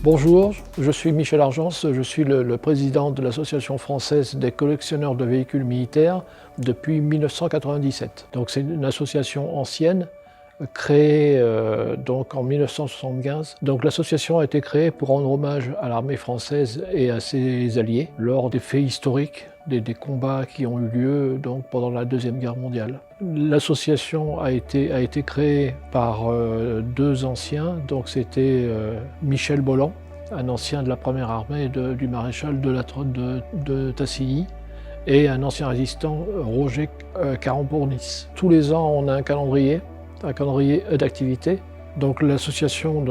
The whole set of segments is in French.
Bonjour, je suis Michel Argence, je suis le président de l'Association française des collectionneurs de véhicules militaires depuis 1997. Donc c'est une association ancienne, créée donc en 1975. Donc l'association a été créée pour rendre hommage à l'armée française et à ses alliés lors des faits historiques, des combats qui ont eu lieu donc, pendant la Deuxième Guerre mondiale. L'association a été créée par deux anciens, donc c'était Michel Bolland, un ancien de la première armée du maréchal de Tassilly, et un ancien résistant, Roger Carambournis. Tous les ans, on a un calendrier d'activité. Donc l'association,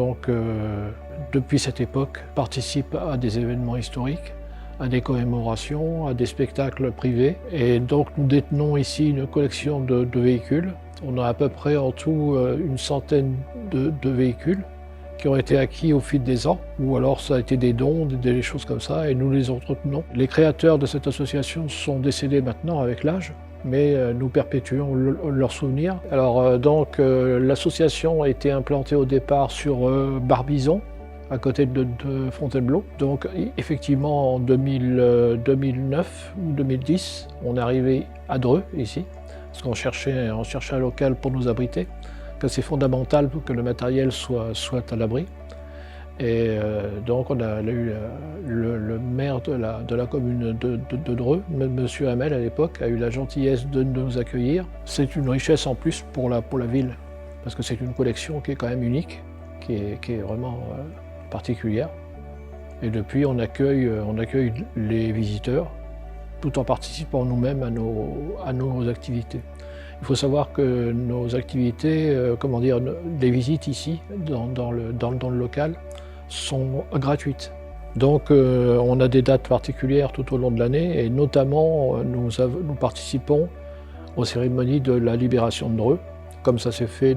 depuis cette époque, participe à des événements historiques, à des commémorations, à des spectacles privés. Et donc nous détenons ici une collection de véhicules. On a à peu près en tout une centaine de véhicules qui ont été acquis au fil des ans, ou alors ça a été des dons, des choses comme ça, et nous les entretenons. Les créateurs de cette association sont décédés maintenant avec l'âge, mais nous perpétuons leurs souvenirs. Alors l'association a été implantée au départ sur Barbizon, à côté de Fontainebleau. Donc effectivement en 2009 ou 2010, on est arrivé à Dreux ici, parce qu'on cherchait un local pour nous abriter. C'est fondamental pour que le matériel soit à l'abri. Et donc on a eu le maire de la commune de Dreux, M. Hamel à l'époque, a eu la gentillesse de nous accueillir. C'est une richesse en plus pour la ville, parce que c'est une collection qui est quand même unique, qui est vraiment particulière. Et depuis on accueille les visiteurs, tout en participant nous-mêmes à nos activités. Il faut savoir que nos activités, les visites ici, dans le local, sont gratuites. Donc on a des dates particulières tout au long de l'année et notamment nous participons aux cérémonies de la libération de Dreux, comme ça s'est fait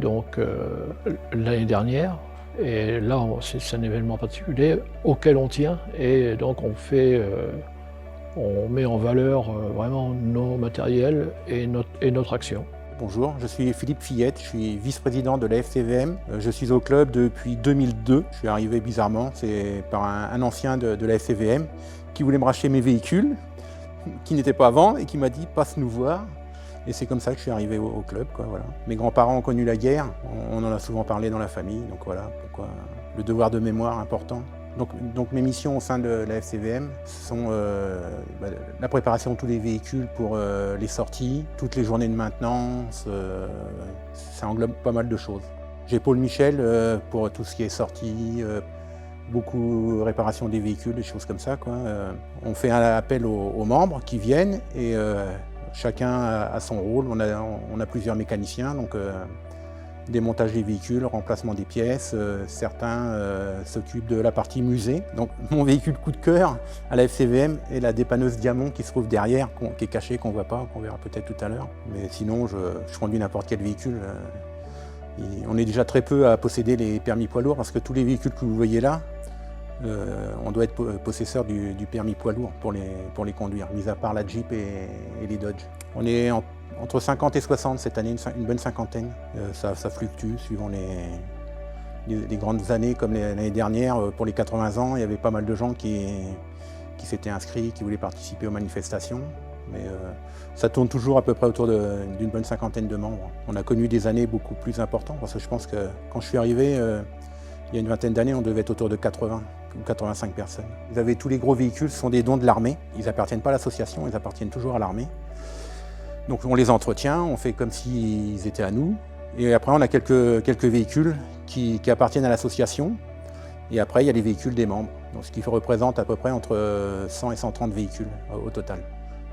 l'année dernière. Et là, c'est un événement particulier auquel on tient et donc on met en valeur vraiment nos matériels et notre action. Bonjour, je suis Philippe Fillette, je suis vice-président de la FCVM. Je suis au club depuis 2002. Je suis arrivé bizarrement, c'est par un ancien de la FCVM qui voulait me racheter mes véhicules, qui n'étaient pas à vendre et qui m'a dit « passe nous voir ». Et c'est comme ça que je suis arrivé au club, quoi, voilà. Mes grands-parents ont connu la guerre, on en a souvent parlé dans la famille, donc voilà pourquoi le devoir de mémoire important. Donc mes missions au sein de la FCVM sont la préparation de tous les véhicules pour les sorties, toutes les journées de maintenance, ça englobe pas mal de choses. J'épaule Michel pour tout ce qui est sortie, beaucoup de réparation des véhicules, des choses comme ça, quoi. On fait un appel aux membres qui viennent et chacun a son rôle. On a plusieurs mécaniciens, donc démontage des véhicules, remplacement des pièces, certains s'occupent de la partie musée. Donc mon véhicule coup de cœur à la FCVM est la dépanneuse Diamond qui se trouve derrière, qui est cachée, qu'on ne voit pas, qu'on verra peut-être tout à l'heure. Mais sinon, je conduis n'importe quel véhicule. On est déjà très peu à posséder les permis poids lourds parce que tous les véhicules que vous voyez là, on doit être possesseur du permis poids lourd pour les conduire, mis à part la Jeep et les Dodge. On est entre 50 et 60 cette année, une bonne cinquantaine. Ça fluctue suivant les grandes années comme l'année dernière. Pour les 80 ans, il y avait pas mal de gens qui s'étaient inscrits, qui voulaient participer aux manifestations. Mais ça tourne toujours à peu près autour d'une bonne cinquantaine de membres. On a connu des années beaucoup plus importantes parce que je pense que quand je suis arrivé, il y a une vingtaine d'années, on devait être autour de 80 ou 85 personnes. Vous avez tous les gros véhicules, ce sont des dons de l'armée. Ils n'appartiennent pas à l'association, ils appartiennent toujours à l'armée. Donc on les entretient, on fait comme s'ils étaient à nous. Et après on a quelques véhicules qui appartiennent à l'association. Et après il y a les véhicules des membres. Donc, ce qui représente à peu près entre 100 et 130 véhicules au total,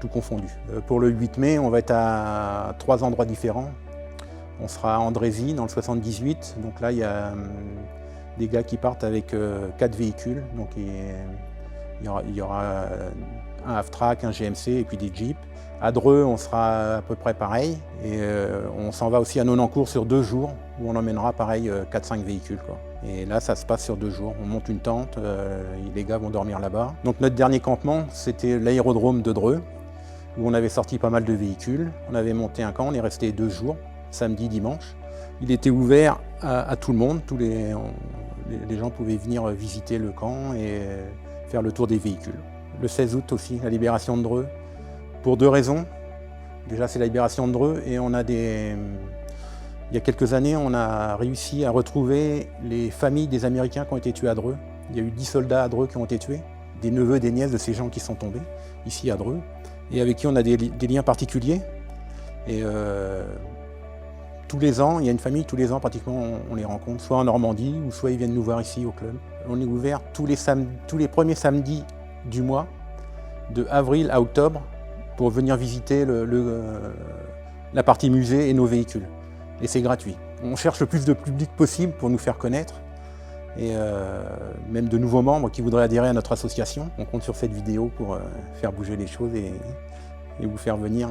tout confondu. Pour le 8 mai, on va être à 3 endroits différents. On sera à Andrézy dans le 78. Donc là il y a des gars qui partent avec 4 véhicules. Donc il y aura un Half-Track, un GMC et puis des Jeeps. À Dreux, on sera à peu près pareil. Et on s'en va aussi à Nonancourt sur 2 jours, où on emmènera pareil 4-5 véhicules, quoi. Et là, ça se passe sur 2 jours. On monte une tente, les gars vont dormir là-bas. Donc notre dernier campement, c'était l'aérodrome de Dreux, où on avait sorti pas mal de véhicules. On avait monté un camp, on est resté 2 jours, samedi, dimanche. Il était ouvert à tout le monde, tous les les gens pouvaient venir visiter le camp et faire le tour des véhicules. Le 16 août aussi, la libération de Dreux, pour 2 raisons. Déjà, c'est la libération de Dreux et il y a quelques années, on a réussi à retrouver les familles des Américains qui ont été tués à Dreux. Il y a eu 10 soldats à Dreux qui ont été tués, des neveux et des nièces de ces gens qui sont tombés ici à Dreux, et avec qui on a des liens particuliers. Et tous les ans, il y a une famille, tous les ans pratiquement, on les rencontre, soit en Normandie, ou soit ils viennent nous voir ici au club. On est ouvert tous les premiers samedis du mois, de avril à octobre, pour venir visiter la partie musée et nos véhicules. Et c'est gratuit. On cherche le plus de public possible pour nous faire connaître, et même de nouveaux membres qui voudraient adhérer à notre association. On compte sur cette vidéo pour faire bouger les choses et vous faire venir.